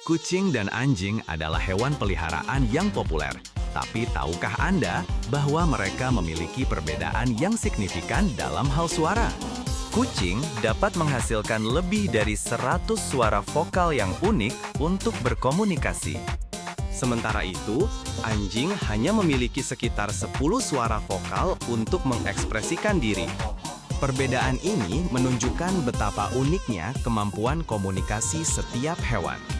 Kucing dan anjing adalah hewan peliharaan yang populer. Tapi tahukah Anda bahwa mereka memiliki perbedaan yang signifikan dalam hal suara? Kucing dapat menghasilkan lebih dari 100 suara vokal yang unik untuk berkomunikasi. Sementara itu, anjing hanya memiliki sekitar 10 suara vokal untuk mengekspresikan diri. Perbedaan ini menunjukkan betapa uniknya kemampuan komunikasi setiap hewan.